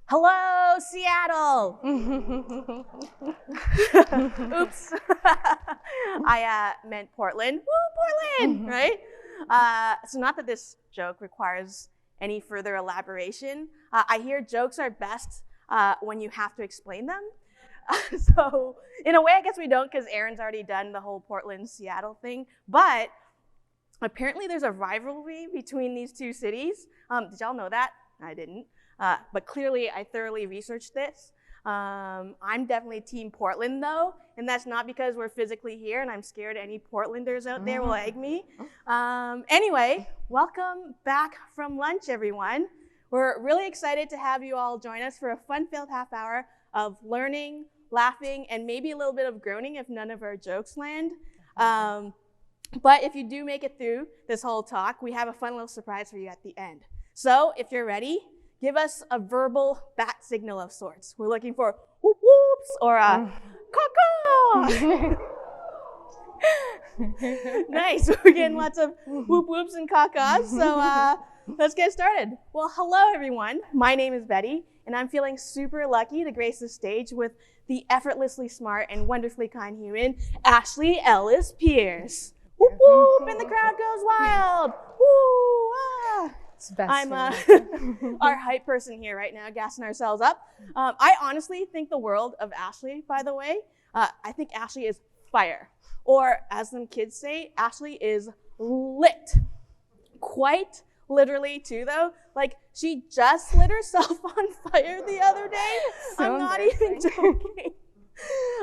Hello, Seattle. Oops. I meant Portland. Woo, Portland, right? So not that this joke requires any further elaboration. I hear jokes are best when you have to explain them. So in a way, I guess we don't because Aaron's already done the whole Portland-Seattle thing. But apparently there's a rivalry between these two cities. Did y'all know that? I didn't. But clearly, I thoroughly researched this. I'm definitely Team Portland, though, and that's not because we're physically here and I'm scared any Portlanders out there will egg me. Anyway, welcome back from lunch, everyone. We're really excited to have you all join us for a fun-filled half hour of learning, laughing, and maybe a little bit of groaning if none of our jokes land. But if you do make it through this whole talk, we have a fun little surprise for you at the end. So if you're ready, give us a verbal bat signal of sorts. We're looking for whoop whoops or a caw-caw. Nice, we're getting lots of whoop whoops and caw-caws, so let's get started. Well, hello everyone. My name is Betty, and I'm feeling super lucky to grace the stage with the effortlessly smart and wonderfully kind human, Ashley Ellis Pierce. Whoop whoop, and the crowd goes wild. Woo, ah. I'm our hype person here right now, gassing ourselves up. I honestly think the world of Ashley, by the way. I think Ashley is fire. Or as some kids say, Ashley is lit. Quite literally too, though. Like, she just lit herself on fire the other day. So I'm not even joking.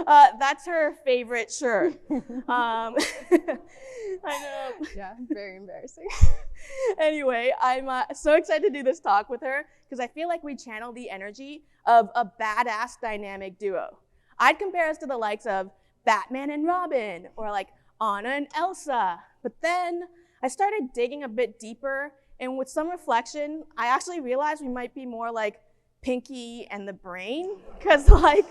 That's her favorite shirt. I know. Yeah, very embarrassing. Anyway, I'm so excited to do this talk with her because I feel like we channel the energy of a badass dynamic duo. I'd compare us to the likes of Batman and Robin or like Anna and Elsa. But then I started digging a bit deeper, and with some reflection, I actually realized we might be more like Pinky and the Brain, because like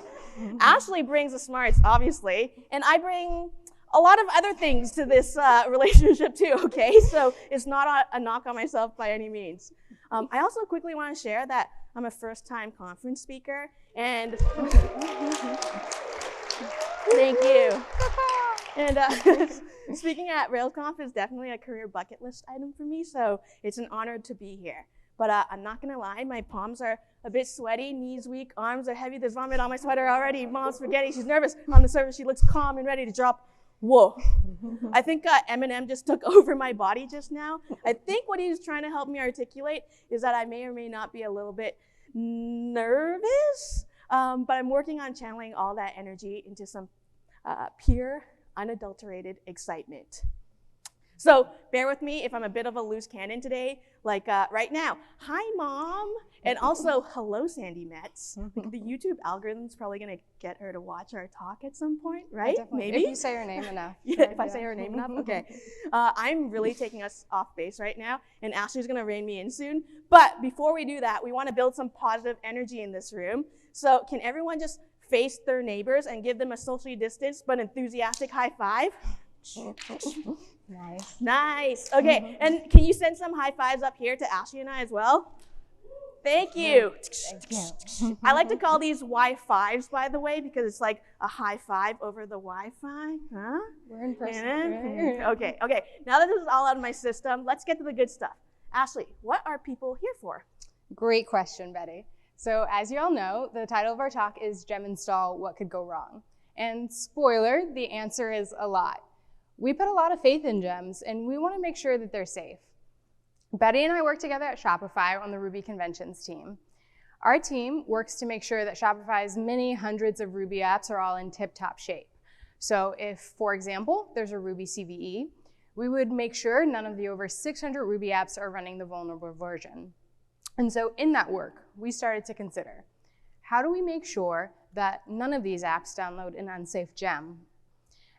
Ashley brings the smarts, obviously, and I bring a lot of other things to this relationship too, okay? So it's not a knock on myself by any means. I also quickly want to share that I'm a first-time conference speaker, and thank you. And speaking at RailsConf is definitely a career bucket list item for me, so it's an honor to be here. But I'm not gonna lie, my palms are a bit sweaty, knees weak, arms are heavy, there's vomit on my sweater already, mom's spaghetti, she's nervous. On the surface, she looks calm and ready to drop. Whoa. I think Eminem just took over my body just now. I think what he was trying to help me articulate is that I may or may not be a little bit nervous, but I'm working on channeling all that energy into some pure, unadulterated excitement. So bear with me if I'm a bit of a loose cannon today, like right now. Hi, Mom. And also, hello, Sandy Metz. The YouTube algorithm's probably going to get her to watch our talk at some point, right? Yeah, maybe? If you say her name enough. Yeah, if I say her name enough? Okay. I'm really taking us off base right now, and Ashley's going to rein me in soon. But before we do that, we want to build some positive energy in this room. So can everyone just face their neighbors and give them a socially distanced but enthusiastic high five? Nice. Nice. Okay, and can you send some high fives up here to Ashley and I as well? Thank you. Thank you. I like to call these Wi-Fives, by the way, because it's like a high five over the Wi-Fi. Huh? We're in person. Yeah. Okay. Now that this is all out of my system, let's get to the good stuff. Ashley, what are people here for? Great question, Betty. So as you all know, the title of our talk is Gem Install, What Could Go Wrong? And spoiler, the answer is a lot. We put a lot of faith in gems, and we want to make sure that they're safe. Betty and I work together at Shopify on the Ruby Conventions team. Our team works to make sure that Shopify's many hundreds of Ruby apps are all in tip-top shape. So if, for example, there's a Ruby CVE, we would make sure none of the over 600 Ruby apps are running the vulnerable version. And so in that work, we started to consider, how do we make sure that none of these apps download an unsafe gem?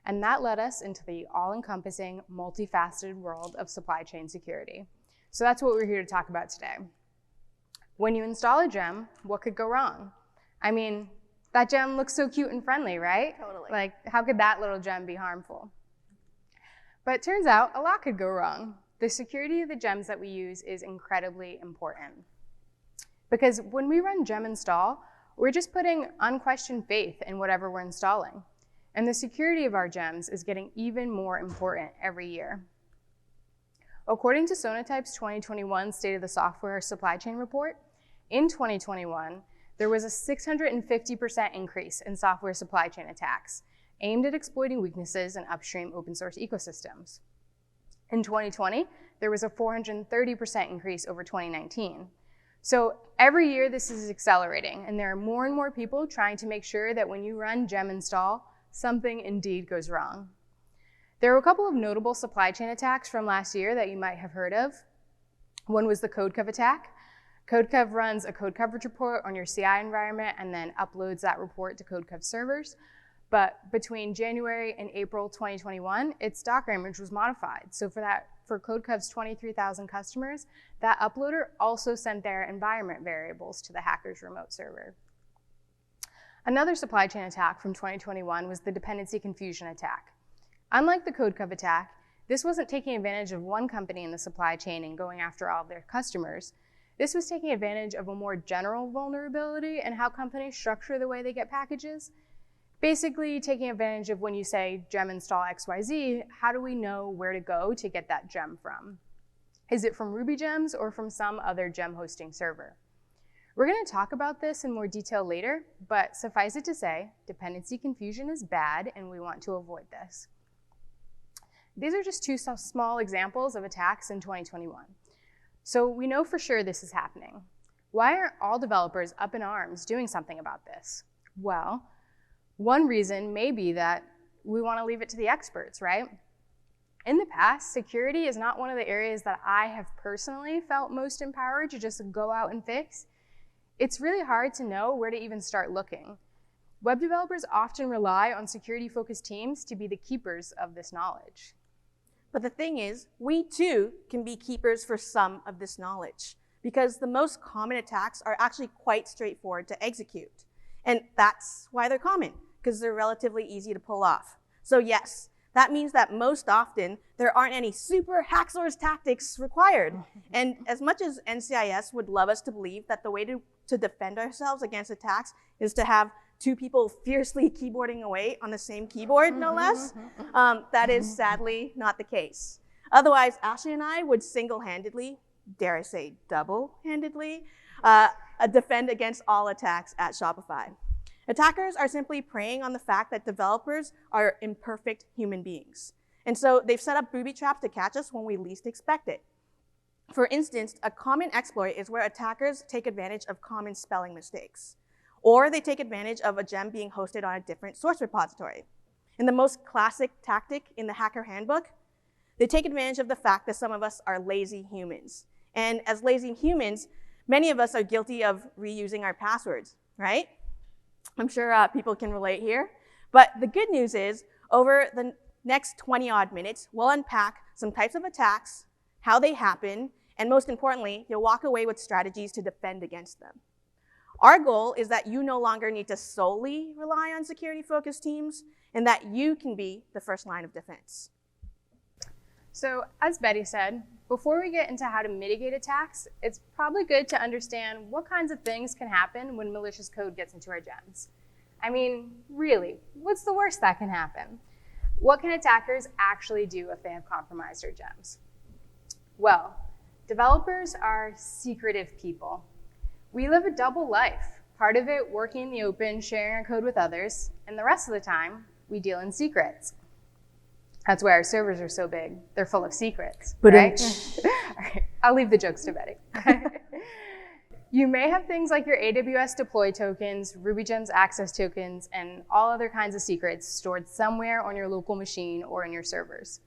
And that led us into the all-encompassing, multifaceted world of supply chain security. So that's what we're here to talk about today. When you install a gem, what could go wrong? I mean, that gem looks so cute and friendly, right? Totally. Like, how could that little gem be harmful? But it turns out a lot could go wrong. The security of the gems that we use is incredibly important. Because when we run gem install, we're just putting unquestioned faith in whatever we're installing. And the security of our gems is getting even more important every year. According to Sonatype's 2021 State of the Software Supply Chain Report, in 2021, there was a 650% increase in software supply chain attacks aimed at exploiting weaknesses in upstream open source ecosystems. In 2020, there was a 430% increase over 2019. So every year this is accelerating, and there are more and more people trying to make sure that when you run gem install, something indeed goes wrong. There were a couple of notable supply chain attacks from last year that you might have heard of. One was the CodeCov attack. CodeCov runs a code coverage report on your CI environment and then uploads that report to CodeCov servers. But between January and April 2021, its Docker image was modified. So for CodeCov's 23,000 customers, that uploader also sent their environment variables to the hacker's remote server. Another supply chain attack from 2021 was the dependency confusion attack. Unlike the CodeCov attack, this wasn't taking advantage of one company in the supply chain and going after all of their customers. This was taking advantage of a more general vulnerability in how companies structure the way they get packages. Basically taking advantage of when you say gem install XYZ, how do we know where to go to get that gem from? Is it from Ruby gems or from some other gem hosting server? We're going to talk about this in more detail later, but suffice it to say, dependency confusion is bad and we want to avoid this. These are just two small examples of attacks in 2021. So we know for sure this is happening. Why aren't all developers up in arms doing something about this? Well, one reason may be that we want to leave it to the experts, right? In the past, security is not one of the areas that I have personally felt most empowered to just go out and fix. It's really hard to know where to even start looking. Web developers often rely on security-focused teams to be the keepers of this knowledge. But the thing is, we too can be keepers for some of this knowledge, because the most common attacks are actually quite straightforward to execute. And that's why they're common, because they're relatively easy to pull off. So yes, that means that most often there aren't any super hacksaws tactics required. And as much as NCIS would love us to believe that the way to defend ourselves against attacks is to have two people fiercely keyboarding away on the same keyboard, no less, that is sadly not the case. Otherwise, Ashley and I would single-handedly, dare I say double-handedly, defend against all attacks at Shopify. Attackers are simply preying on the fact that developers are imperfect human beings. And so they've set up booby traps to catch us when we least expect it. For instance, a common exploit is where attackers take advantage of common spelling mistakes, or they take advantage of a gem being hosted on a different source repository. And the most classic tactic in the hacker handbook, they take advantage of the fact that some of us are lazy humans. And as lazy humans, many of us are guilty of reusing our passwords, right? I'm sure people can relate here. But the good news is, over the next 20-odd minutes, we'll unpack some types of attacks, how they happen, and most importantly, you'll walk away with strategies to defend against them. Our goal is that you no longer need to solely rely on security-focused teams, and that you can be the first line of defense. So, as Betty said, before we get into how to mitigate attacks, it's probably good to understand what kinds of things can happen when malicious code gets into our gems. I mean, really, what's the worst that can happen? What can attackers actually do if they have compromised our gems? Well, developers are secretive people. We live a double life, part of it working in the open, sharing our code with others, and the rest of the time, we deal in secrets. That's why our servers are so big. They're full of secrets, right? All right, I'll leave the jokes to Betty. You may have things like your AWS deploy tokens, RubyGems access tokens, and all other kinds of secrets stored somewhere on your local machine or in your servers.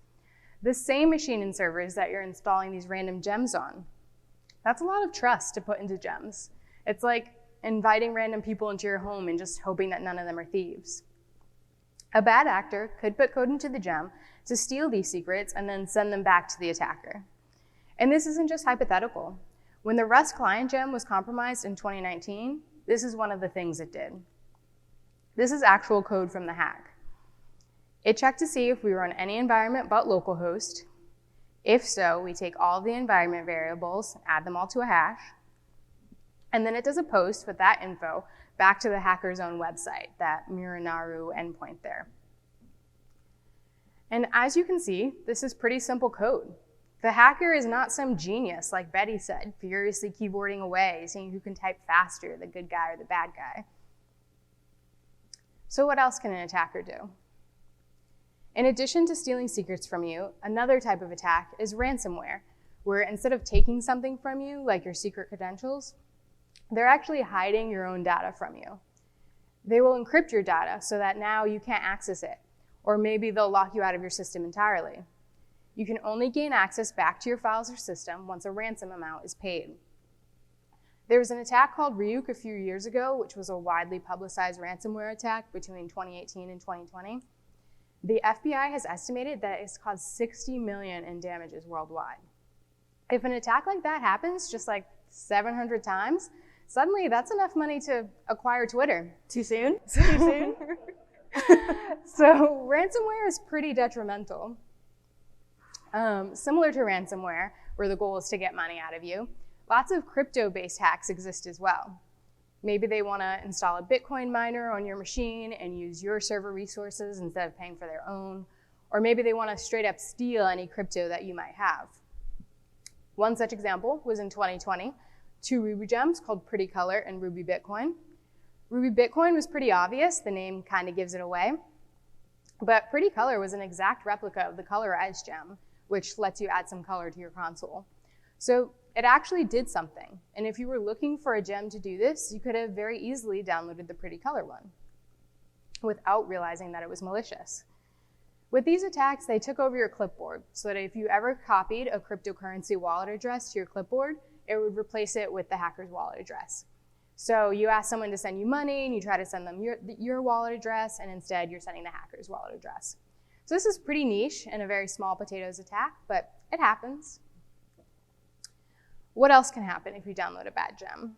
The same machine and servers that you're installing these random gems on. That's a lot of trust to put into gems. It's like inviting random people into your home and just hoping that none of them are thieves. A bad actor could put code into the gem to steal these secrets and then send them back to the attacker. And this isn't just hypothetical. When the Rust client gem was compromised in 2019, this is one of the things it did. This is actual code from the hack. It checked to see if we were on any environment but localhost. If so, we take all the environment variables, add them all to a hash, And then it does a post with that info back to the hacker's own website, that Miranaru endpoint there. And as you can see, this is pretty simple code. The hacker is not some genius, like Betty said, furiously keyboarding away, seeing who can type faster, the good guy or the bad guy. So what else can an attacker do? In addition to stealing secrets from you, another type of attack is ransomware, where instead of taking something from you, like your secret credentials, they're actually hiding your own data from you. They will encrypt your data so that now you can't access it, or maybe they'll lock you out of your system entirely. You can only gain access back to your files or system once a ransom amount is paid. There was an attack called Ryuk a few years ago, which was a widely publicized ransomware attack between 2018 and 2020. The FBI has estimated that it's caused $60 million in damages worldwide. If an attack like that happens just like 700 times, suddenly that's enough money to acquire Twitter. Too soon? Too soon? So ransomware is pretty detrimental. Similar to ransomware, where the goal is to get money out of you, lots of crypto-based hacks exist as well. Maybe they want to install a Bitcoin miner on your machine and use your server resources instead of paying for their own. Or maybe they want to straight up steal any crypto that you might have. One such example was in 2020, 2 Ruby gems called Pretty Color and Ruby Bitcoin. Ruby Bitcoin was pretty obvious, the name kind of gives it away. But Pretty Color was an exact replica of the colorized gem, which lets you add some color to your console. So it actually did something. And if you were looking for a gem to do this, you could have very easily downloaded the Pretty Color one without realizing that it was malicious. With these attacks, they took over your clipboard so that if you ever copied a cryptocurrency wallet address to your clipboard, it would replace it with the hacker's wallet address. So you ask someone to send you money and you try to send them your wallet address, and instead you're sending the hacker's wallet address. So this is pretty niche and a very small potatoes attack, but it happens. What else can happen if you download a bad gem?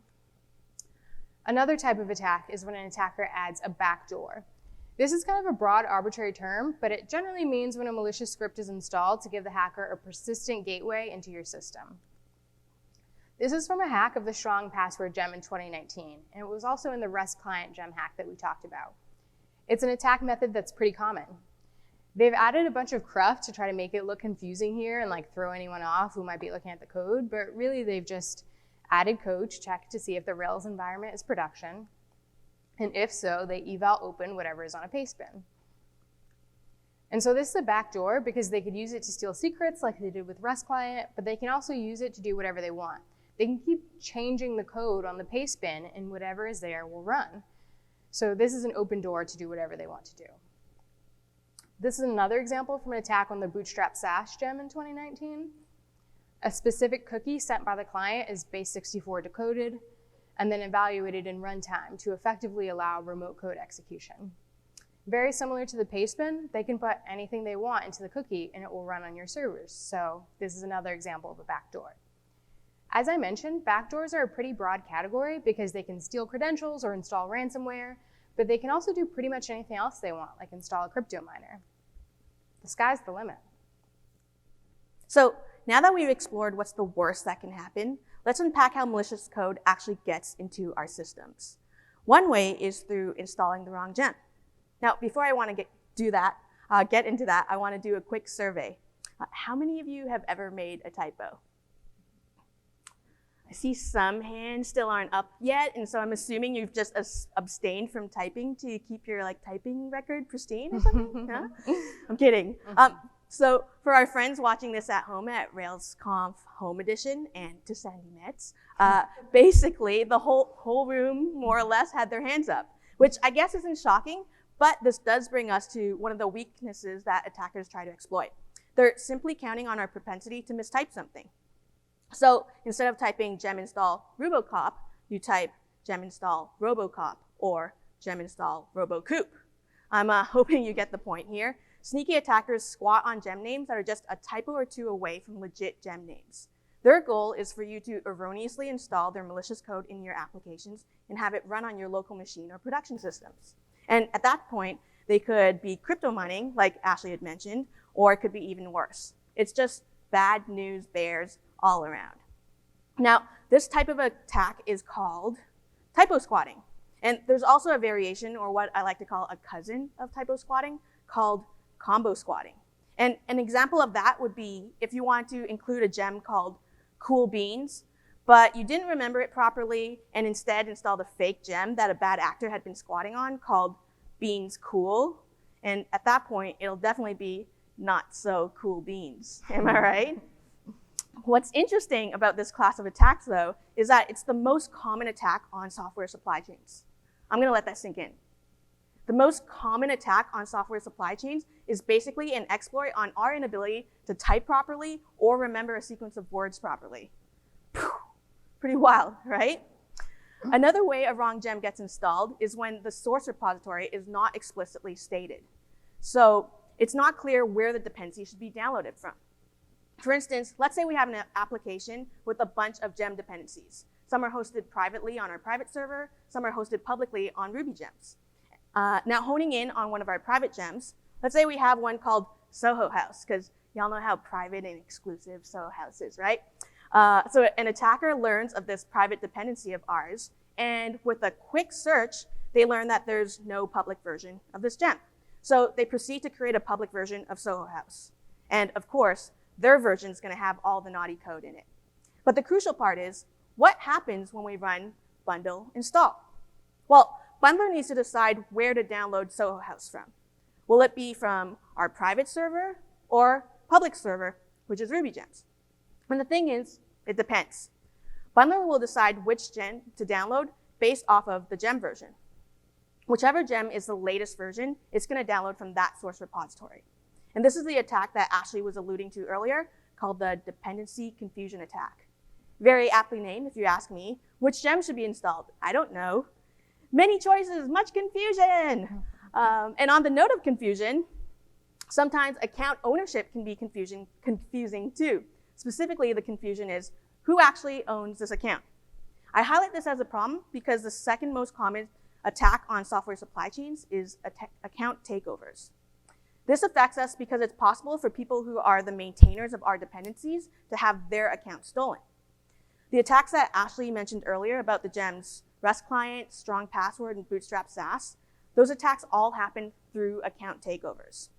Another type of attack is when an attacker adds a backdoor. This is kind of a broad, arbitrary term, but it generally means when a malicious script is installed to give the hacker a persistent gateway into your system. This is from a hack of the strong password gem in 2019, and it was also in the REST client gem hack that we talked about. It's an attack method that's pretty common. They've added a bunch of cruft to try to make it look confusing here and like throw anyone off who might be looking at the code, but really they've just added code to check to see if the Rails environment is production. And if so, they eval open whatever is on a paste bin. And so this is a backdoor because they could use it to steal secrets like they did with REST client, but they can also use it to do whatever they want. They can keep changing the code on the paste bin and whatever is there will run. So this is an open door to do whatever they want to do. This is another example from an attack on the Bootstrap Sash gem in 2019. A specific cookie sent by the client is base64 decoded and then evaluated in runtime to effectively allow remote code execution. Very similar to the paste bin, they can put anything they want into the cookie and it will run on your servers. So this is another example of a backdoor. As I mentioned, backdoors are a pretty broad category because they can steal credentials or install ransomware, but they can also do pretty much anything else they want, like install a crypto miner. The sky's the limit. So now that we've explored what's the worst that can happen, let's unpack how malicious code actually gets into our systems. One way is through installing the wrong gem. Now, before I want to get into that, I want to do a quick survey. How many of you have ever made a typo? I see some hands still aren't up yet, and so I'm assuming you've just abstained from typing to keep your typing record pristine or something? Huh? I'm kidding. So for our friends watching this at home at RailsConf Home Edition and to Sandy Metz, basically the whole room more or less had their hands up, which I guess isn't shocking, but this does bring us to one of the weaknesses that attackers try to exploit. They're simply counting on our propensity to mistype something. So instead of typing gem install Robocop, you type gem install Robocop or gem install Robocoop. I'm hoping you get the point here. Sneaky attackers squat on gem names that are just a typo or two away from legit gem names. Their goal is for you to erroneously install their malicious code in your applications and have it run on your local machine or production systems. And at that point, they could be crypto mining, like Ashley had mentioned, or it could be even worse. It's just bad news bears all around. Now, this type of attack is called typo squatting. And there's also a variation, or what I like to call a cousin of typo squatting, called combo squatting. And an example of that would be if you want to include a gem called cool beans, but you didn't remember it properly and instead installed a fake gem that a bad actor had been squatting on called beans cool. And at that point, it'll definitely be not so cool beans. Am I right? What's interesting about this class of attacks, though, is that it's the most common attack on software supply chains. I'm going to let that sink in. The most common attack on software supply chains is basically an exploit on our inability to type properly or remember a sequence of words properly. Pretty wild, right? Another way a wrong gem gets installed is when the source repository is not explicitly stated. So it's not clear where the dependency should be downloaded from. For instance, let's say we have an application with a bunch of gem dependencies. Some are hosted privately on our private server, some are hosted publicly on Ruby gems. Now honing in on one of our private gems, let's say we have one called Soho House, because y'all know how private and exclusive Soho House is, right? So an attacker learns of this private dependency of ours, and with a quick search, they learn that there's no public version of this gem. So they proceed to create a public version of Soho House. And of course, their version is going to have all the naughty code in it. But the crucial part is, what happens when we run bundle install? Well, Bundler needs to decide where to download Soho House from. Will it be from our private server or public server, which is Ruby gems? And the thing is, it depends. Bundler will decide which gem to download based off of the gem version. Whichever gem is the latest version, it's going to download from that source repository. And this is the attack that Ashley was alluding to earlier, called the dependency confusion attack. Very aptly named, if you ask me. Which gem should be installed? I don't know. Many choices, much confusion. And on the note of confusion, sometimes account ownership can be confusing too. Specifically, the confusion is who actually owns this account. I highlight this as a problem because the second most common attack on software supply chains is account takeovers. This affects us because it's possible for people who are the maintainers of our dependencies to have their account stolen. The attacks that Ashley mentioned earlier about the gems REST client, strong password, and bootstrap SaaS, those attacks all happen through account takeovers.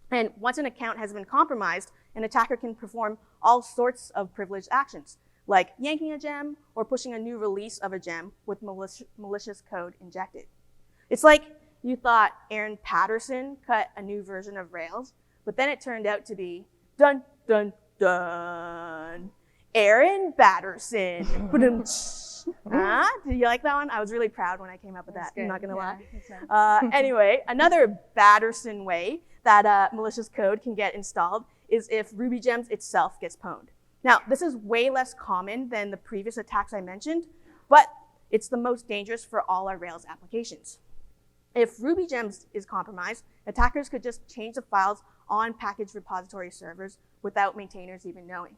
And once an account has been compromised, an attacker can perform all sorts of privileged actions, like yanking a gem or pushing a new release of a gem with malicious code injected. It's like you thought Aaron Patterson cut a new version of Rails, but then it turned out to be dun, dun, dun, Aaron Patterson. Did you like that one? I was really proud when I came up with that. I'm not gonna lie. Anyway, another Patterson way that malicious code can get installed is if Ruby gems itself gets pwned. Now, this is way less common than the previous attacks I mentioned, but it's the most dangerous for all our Rails applications. If Ruby gems is compromised, attackers could just change the files on package repository servers without maintainers even knowing.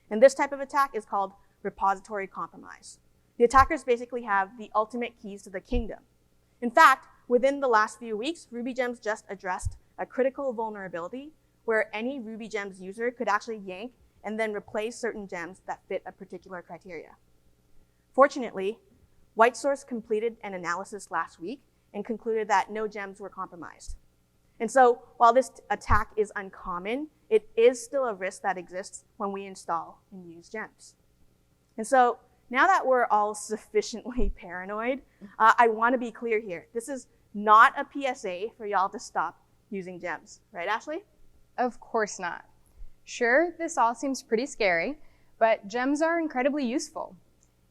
And this type of attack is called repository compromise. The attackers basically have the ultimate keys to the kingdom. In fact, within the last few weeks, Ruby gems just addressed a critical vulnerability where any Ruby gems user could actually yank and then replace certain gems that fit a particular criteria. Fortunately, WhiteSource completed an analysis last week and concluded that no gems were compromised. And so while this attack is uncommon, it is still a risk that exists when we install and use gems. And so now that we're all sufficiently paranoid, I want to be clear here. This is not a PSA for y'all to stop using gems. Right, Ashley? Of course not. Sure, this all seems pretty scary, but gems are incredibly useful.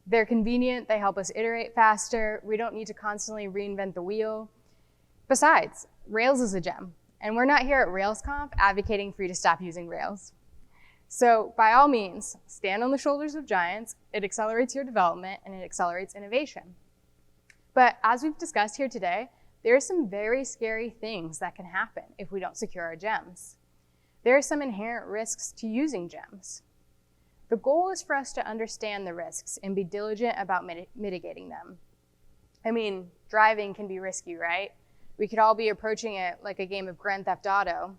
They're convenient, they help us iterate faster, we don't need to constantly reinvent the wheel. Besides, Rails is a gem, and we're not here at RailsConf advocating for you to stop using Rails. So by all means, stand on the shoulders of giants. It accelerates your development and it accelerates innovation. But as we've discussed here today, there are some very scary things that can happen if we don't secure our gems. There are some inherent risks to using gems. The goal is for us to understand the risks and be diligent about mitigating them. I mean, driving can be risky, right? We could all be approaching it like a game of Grand Theft Auto,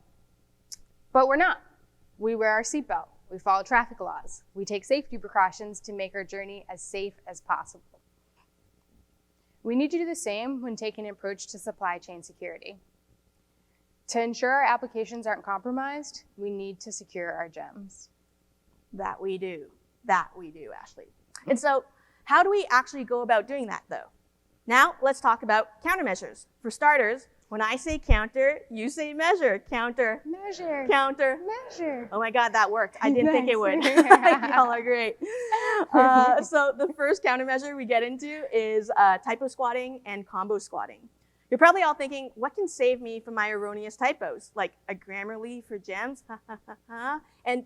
but we're not. We wear our seatbelt, We follow traffic laws. We take safety precautions to make our journey as safe as possible. We need to do the same when taking an approach to supply chain security. To ensure our applications aren't compromised, we need to secure our gems. That we do, Ashley. And so how do we actually go about doing that, though? Now, let's talk about countermeasures. For starters, when I say counter, you say measure. Counter. Measure. Counter. Measure. Oh my God, that worked. I didn't think it would. Y'all are great. So the first countermeasure we get into is typo squatting and combo squatting. You're probably all thinking, what can save me from my erroneous typos? Like a Grammarly for gems? And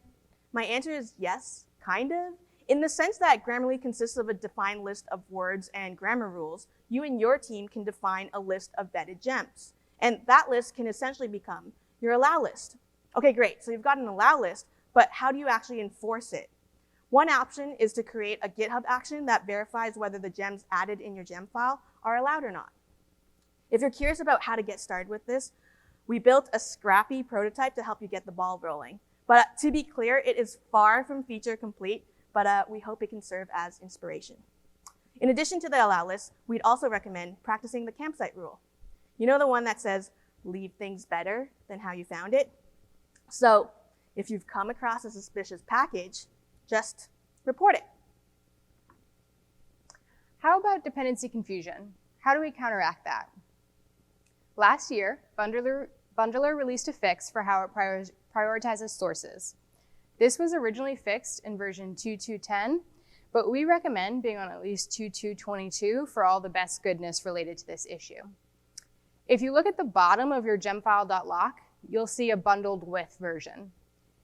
my answer is yes, kind of. In the sense that Grammarly consists of a defined list of words and grammar rules, you and your team can define a list of vetted gems. And that list can essentially become your allow list. Okay, great, so you've got an allow list, but how do you actually enforce it? One option is to create a GitHub action that verifies whether the gems added in your gem file are allowed or not. If you're curious about how to get started with this, we built a scrappy prototype to help you get the ball rolling. But to be clear, it is far from feature complete, but we hope it can serve as inspiration. In addition to the allow list, we'd also recommend practicing the campsite rule. You know, the one that says, leave things better than how you found it? So if you've come across a suspicious package, just report it. How about dependency confusion? How do we counteract that? Last year, Bundler released a fix for how it prioritizes sources. This was originally fixed in version 2.2.10, but we recommend being on at least 2.2.22 for all the best goodness related to this issue. If you look at the bottom of your gemfile.lock, you'll see a bundled with version.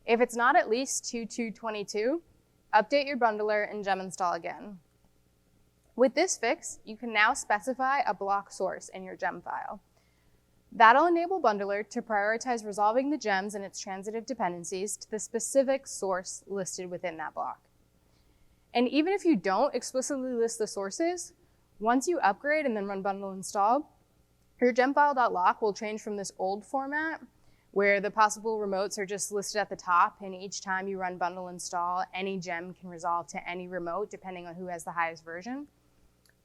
If it's not at least 2.2.22, update your bundler and gem install again. With this fix, you can now specify a block source in your gem file. That'll enable Bundler to prioritize resolving the gems and its transitive dependencies to the specific source listed within that block. And even if you don't explicitly list the sources, once you upgrade and then run bundle install, your gemfile.lock will change from this old format where the possible remotes are just listed at the top, and each time you run bundle install, any gem can resolve to any remote depending on who has the highest version,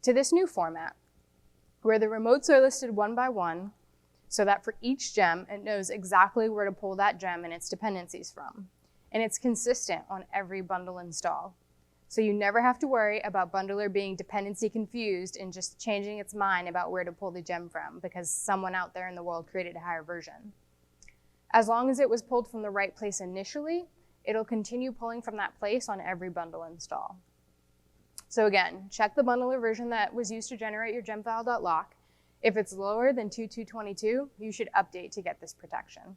to this new format where the remotes are listed one by one, so that for each gem, it knows exactly where to pull that gem and its dependencies from. And it's consistent on every bundle install. So you never have to worry about Bundler being dependency confused and just changing its mind about where to pull the gem from because someone out there in the world created a higher version. As long as it was pulled from the right place initially, it'll continue pulling from that place on every bundle install. So again, check the bundler version that was used to generate your gemfile.lock. If it's lower than 2.2.22, you should update to get this protection.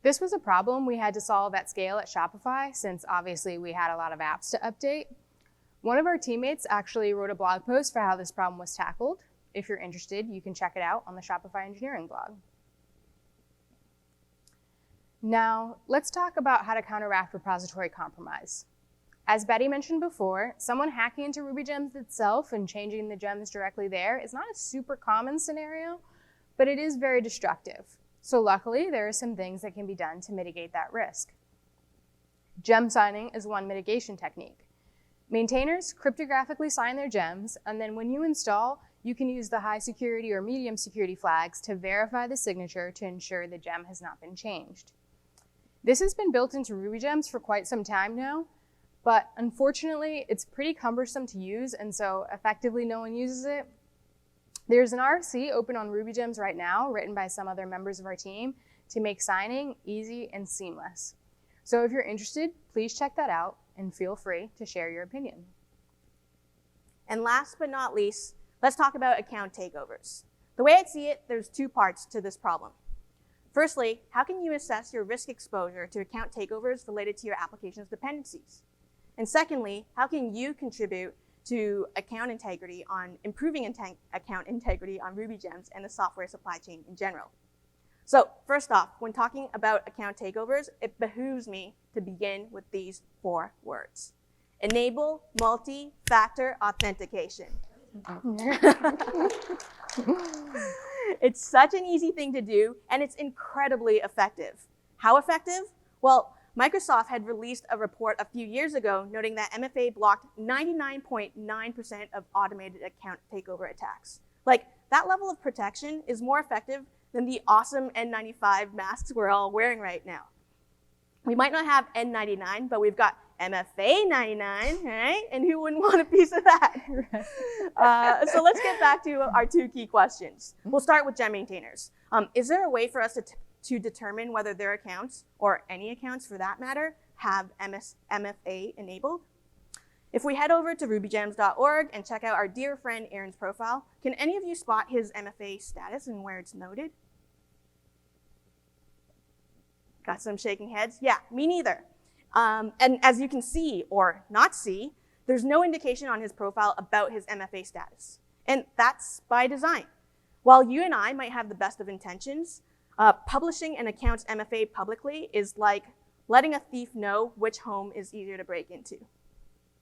This was a problem we had to solve at scale at Shopify since obviously we had a lot of apps to update. One of our teammates actually wrote a blog post for how this problem was tackled. If you're interested, you can check it out on the Shopify engineering blog. Now, let's talk about how to counteract repository compromise. As Betty mentioned before, someone hacking into RubyGems itself and changing the gems directly there is not a super common scenario, but it is very destructive. So luckily, there are some things that can be done to mitigate that risk. Gem signing is one mitigation technique. Maintainers cryptographically sign their gems, and then when you install, you can use the high security or medium security flags to verify the signature to ensure the gem has not been changed. This has been built into RubyGems for quite some time now, but unfortunately, it's pretty cumbersome to use, and so effectively no one uses it. There's an RFC open on RubyGems right now, written by some other members of our team, to make signing easy and seamless. So if you're interested, please check that out, and feel free to share your opinion. And last but not least, let's talk about account takeovers. The way I see it, there's two parts to this problem. Firstly, how can you assess your risk exposure to account takeovers related to your application's dependencies? And secondly, how can you contribute to account integrity on improving account integrity on RubyGems and the software supply chain in general? So first off, when talking about account takeovers, it behooves me to begin with these 4 words. Enable multi-factor authentication. It's such an easy thing to do, and it's incredibly effective. How effective? Well, Microsoft had released a report a few years ago noting that MFA blocked 99.9% of automated account takeover attacks. Like, that level of protection is more effective than the awesome N95 masks we're all wearing right now. We might not have N99, but we've got MFA 99, right? And who wouldn't want a piece of that? So let's get back to our two key questions. We'll start with gem maintainers. Is there a way for us to determine whether their accounts, or any accounts for that matter, have MFA enabled? If we head over to rubygems.org and check out our dear friend Aaron's profile, can any of you spot his MFA status and where it's noted? Got some shaking heads? Yeah, me neither. And as you can see, or not see, there's no indication on his profile about his MFA status. And that's by design. While you and I might have the best of intentions, publishing an account's MFA publicly is like letting a thief know which home is easier to break into.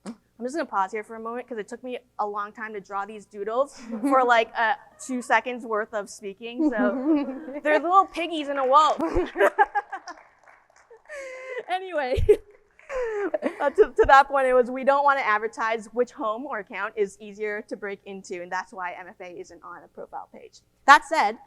I'm just gonna pause here for a moment because it took me a long time to draw these doodles for like 2 seconds worth of speaking. So they're little piggies in a wolf. Anyway, to that point, it was we don't want to advertise which home or account is easier to break into, and that's why MFA isn't on a profile page. That said,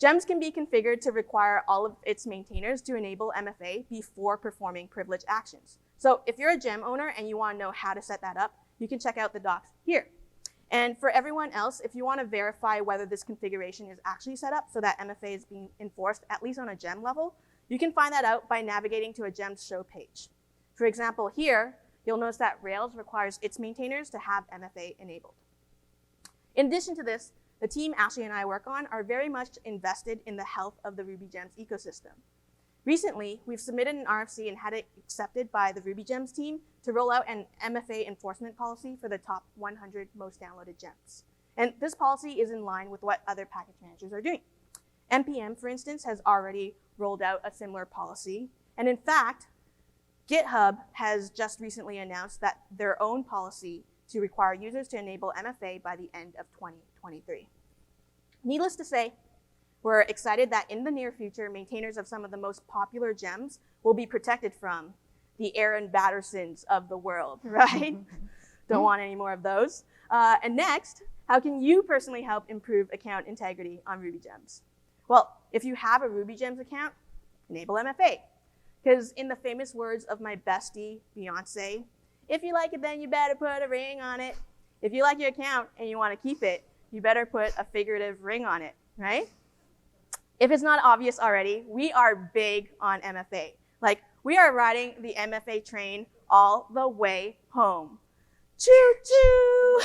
gems can be configured to require all of its maintainers to enable MFA before performing privileged actions. So if you're a gem owner and you want to know how to set that up, you can check out the docs here. And for everyone else, if you want to verify whether this configuration is actually set up so that MFA is being enforced, at least on a gem level, you can find that out by navigating to a gem's show page. For example, here, you'll notice that Rails requires its maintainers to have MFA enabled. In addition to this, the team Ashley and I work on are very much invested in the health of the Ruby Gems ecosystem. Recently, we've submitted an RFC and had it accepted by the Ruby Gems team to roll out an MFA enforcement policy for the top 100 most downloaded gems. And this policy is in line with what other package managers are doing. NPM, for instance, has already rolled out a similar policy. And in fact, GitHub has just recently announced that their own policy to require users to enable MFA by the end of 2023. Needless to say, we're excited that in the near future, maintainers of some of the most popular gems will be protected from the Aaron Battersons of the world, right? Don't want any more of those. And next, how can you personally help improve account integrity on Ruby Gems? Well, if you have a Ruby Gems account, enable MFA. Because in the famous words of my bestie, Beyonce, if you like it, then you better put a ring on it. If you like your account and you want to keep it, you better put a figurative ring on it, right? If it's not obvious already, we are big on MFA. Like, we are riding the MFA train all the way home. Choo-choo!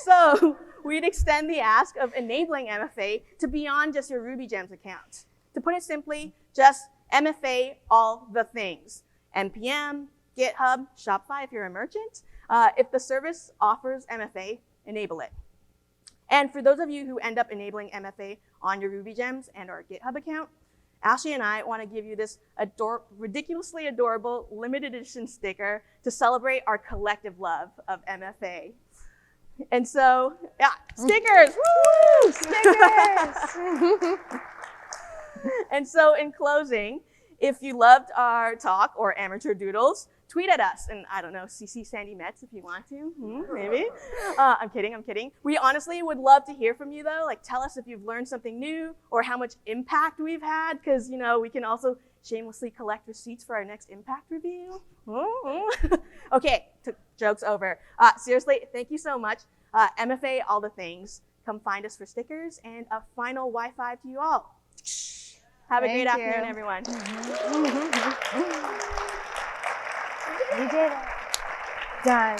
So we'd extend the ask of enabling MFA to beyond just your Ruby Gems account. To put it simply, just MFA all the things. NPM, GitHub, Shopify if you're a merchant. If the service offers MFA, enable it. And for those of you who end up enabling MFA on your Ruby Gems and or GitHub account, Ashley and I want to give you this ridiculously adorable limited edition sticker to celebrate our collective love of MFA. And so, yeah, stickers! Woo! Stickers! And so in closing, if you loved our talk or amateur doodles, tweet at us, and I don't know, CC Sandy Metz if you want to, maybe. I'm kidding. We honestly would love to hear from you though. Like, tell us if you've learned something new or how much impact we've had, because you know we can also shamelessly collect receipts for our next impact review. Okay, jokes over. Seriously, thank you so much. MFA, all the things. Come find us for stickers and a final Wi-Fi to you all. Have a great afternoon, everyone. We did it. Done.